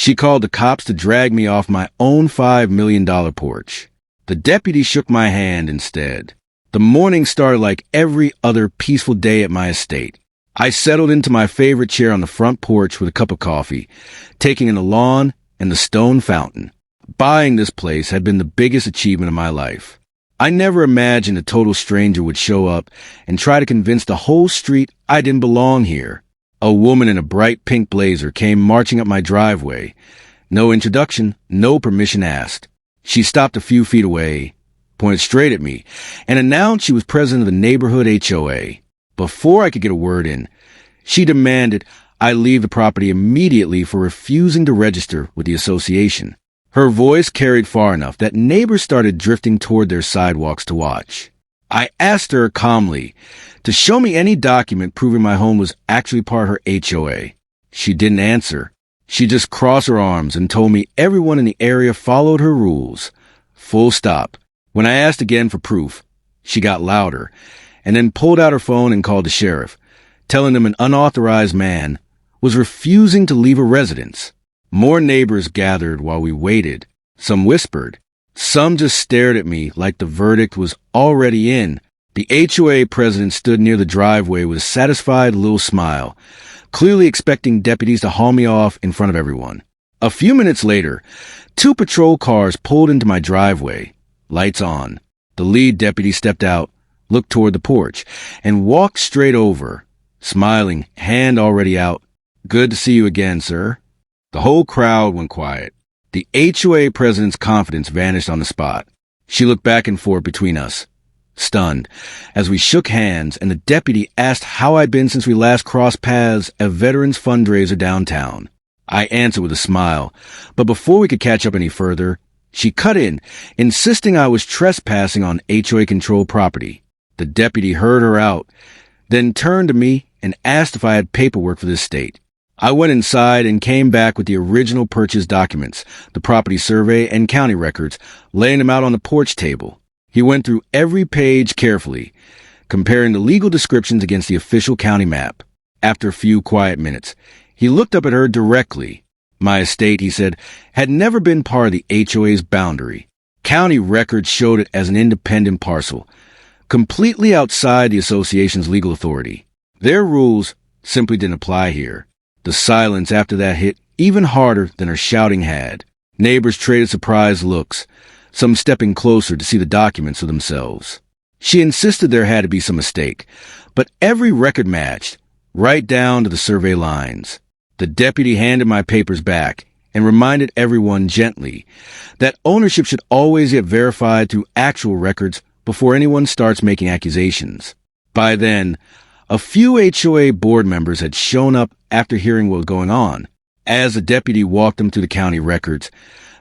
She called the cops to drag me off my own $5 million porch. The deputy shook my hand instead. The morning started like every other peaceful day at my estate. I settled into my favorite chair on the front porch with a cup of coffee, taking in the lawn and the stone fountain. Buying this place had been the biggest achievement of my life. I never imagined a total stranger would show up and try to convince the whole street I didn't belong here. A woman in a bright pink blazer came marching up my driveway. No introduction, no permission asked. She stopped a few feet away, pointed straight at me, and announced she was president of the neighborhood HOA. Before I could get a word in, she demanded I leave the property immediately for refusing to register with the association. Her voice carried far enough that neighbors started drifting toward their sidewalks to watch. I asked her calmly to show me any document proving my home was actually part of her HOA. She didn't answer. She just crossed her arms and told me everyone in the area followed her rules. Full stop. When I asked again for proof, she got louder and then pulled out her phone and called the sheriff, telling them an unauthorized man was refusing to leave a residence. More neighbors gathered while we waited. Some whispered. Some just stared at me like the verdict was already in. The HOA president stood near the driveway with a satisfied little smile, clearly expecting deputies to haul me off in front of everyone. A few minutes later, 2 patrol cars pulled into my driveway, lights on. The lead deputy stepped out, looked toward the porch, and walked straight over, smiling, hand already out. "Good to see you again, sir." The whole crowd went quiet. The HOA president's confidence vanished on the spot. She looked back and forth between us, stunned, as we shook hands and the deputy asked how I'd been since we last crossed paths at a veterans fundraiser downtown. I answered with a smile, but before we could catch up any further, she cut in, insisting I was trespassing on HOA-controlled property. The deputy heard her out, then turned to me and asked if I had paperwork for this state. I went inside and came back with the original purchase documents, the property survey, and county records, laying them out on the porch table. He went through every page carefully, comparing the legal descriptions against the official county map. After a few quiet minutes, he looked up at her directly. My estate, he said, had never been part of the HOA's boundary. County records showed it as an independent parcel, completely outside the association's legal authority. Their rules simply didn't apply here. The silence after that hit even harder than her shouting had. Neighbors traded surprised looks, some stepping closer to see the documents for themselves. She insisted there had to be some mistake, but every record matched, right down to the survey lines. The deputy handed my papers back and reminded everyone gently that ownership should always get verified through actual records before anyone starts making accusations. By then, a few HOA board members had shown up after hearing what was going on. As the deputy walked them through the county records,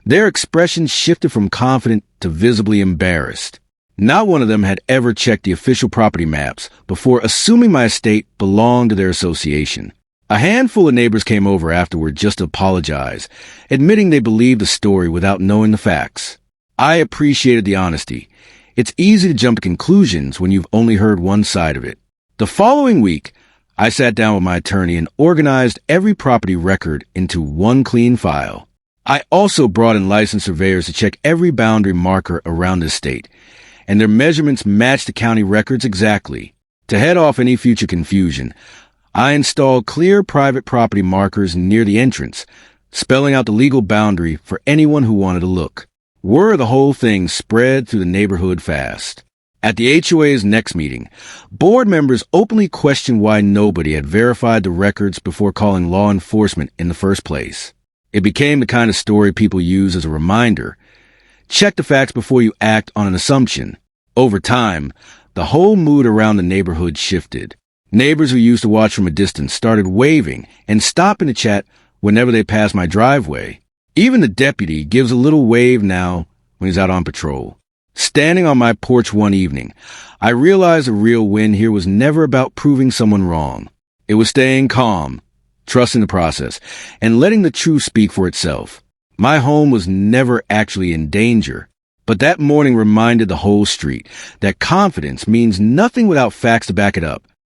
their expressions shifted from confident to visibly embarrassed. Not one of them had ever checked the official property maps before assuming my estate belonged to their association. A handful of neighbors came over afterward just to apologize, admitting they believed the story without knowing the facts. I appreciated the honesty. It's easy to jump to conclusions when you've only heard one side of it. The following week, I sat down with my attorney and organized every property record into one clean file. I also brought in licensed surveyors to check every boundary marker around the estate, and their measurements matched the county records exactly. To head off any future confusion, I installed clear private property markers near the entrance, spelling out the legal boundary for anyone who wanted to look. Word of the whole thing spread through the neighborhood fast. At the HOA's next meeting, board members openly questioned why nobody had verified the records before calling law enforcement in the first place. It became the kind of story people use as a reminder. Check the facts before you act on an assumption. Over time, the whole mood around the neighborhood shifted. Neighbors who used to watch from a distance started waving and stopping to chat whenever they passed my driveway. Even the deputy gives a little wave now when he's out on patrol. Standing on my porch one evening, I realized the real win here was never about proving someone wrong. It was staying calm, trusting the process, and letting the truth speak for itself. My home was never actually in danger, but that morning reminded the whole street that confidence means nothing without facts to back it up.